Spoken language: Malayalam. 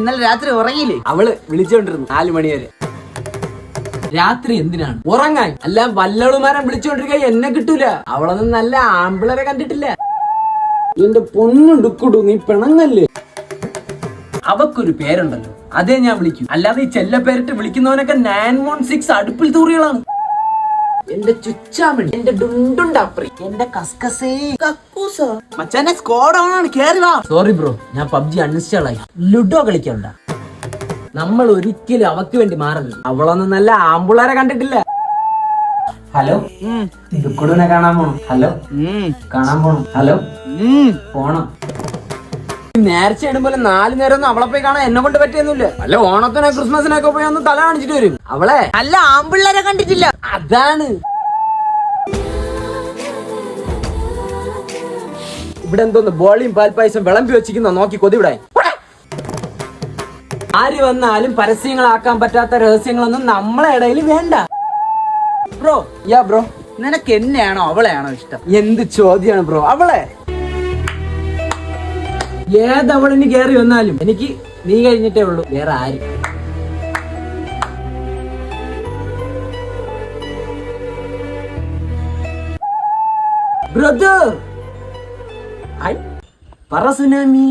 ഇന്നലെ രാത്രി ഉറങ്ങിയില്ലേ? അവള് വിളിച്ചോണ്ടിരുന്നു 4 മണി വരെ. രാത്രി എന്തിനാണ്? ഉറങ്ങാൻ. അല്ല വല്ലളുമാരെ വിളിച്ചോണ്ടിരിക്കുക എന്നെ കിട്ടൂല. അവളൊന്നും നല്ല ആമ്പിളരെ കണ്ടിട്ടില്ല. എന്റെ പൊന്നു ഡുക്കുടു, നീ പിണങ്ങല്ലേ? അവക്കൊരു പേരുണ്ടല്ലോ, അതേ ഞാൻ വിളിക്കൂ. അല്ലാതെ ഈ ചെല്ല പേരിട്ട് വിളിക്കുന്നവനൊക്കെ 916 അടുപ്പിൽ തൂറികളാണ്. എന്റെ ചുച്ചാമണി, എന്റെ ഡുണ്ടുണ്ടാപ്രി, എന്റെ കസ്കസേ കക്കൂസ. മച്ചാനെ സ്ക്വാഡ് ആണ്, കേറി വാ. സോറി ബ്രോ, ഞാൻ PUBG അൺഇൻസ്റ്റാൾ ആയി. ലുഡോ കളിക്കണ്ട. നമ്മൾ ഒരിക്കലും അവക്ക് വേണ്ടി മാറരുത്. അവളൊന്നും നല്ല ആമ്പിളരെ കണ്ടിട്ടില്ല. ഹലോ, ദുക്കുടുവിനെ കാണാൻ പോണം. ഹലോ, കാണാൻ പോണം. ഹലോ, പോണം. നേർച്ച ഇടുമ്പോലെ 4 നേരം ഒന്നും അവളെ പോയി കാണാൻ എന്നെ കൊണ്ട് പറ്റിയൊന്നുമില്ല. അല്ല ഓണത്തിനോ ക്രിസ്മസിനൊക്കെ പോയി ഒന്ന് തല കാണിച്ചിട്ട് വരും. അവളെ അല്ല ആമ്പിള്ളേരെ കണ്ടിട്ടില്ല. അതാണ്. ഇവിടെ എന്തോന്ന് ബോളിയും പാൽപ്പായസം വിളമ്പി വെച്ചിരിക്കുന്ന നോക്കി കൊതിവിടെ. ആര് വന്നാലും പരസ്യങ്ങളാക്കാൻ പറ്റാത്ത രഹസ്യങ്ങളൊന്നും നമ്മളെ ഇടയിൽ വേണ്ട. ബ്രോ, ബ്രോ, നിനക്ക് എന്നെയാണോ അവളെയാണോ ഇഷ്ടം? എന്ത് ചോദ്യാണ് ബ്രോ? അവളെ ഏതവളിന് കേറി വന്നാലും എനിക്ക് നീ കഴിഞ്ഞിട്ടേ ഉള്ളൂ, വേറെ ആരും. ബ്രദർ, പറ സുനാമി.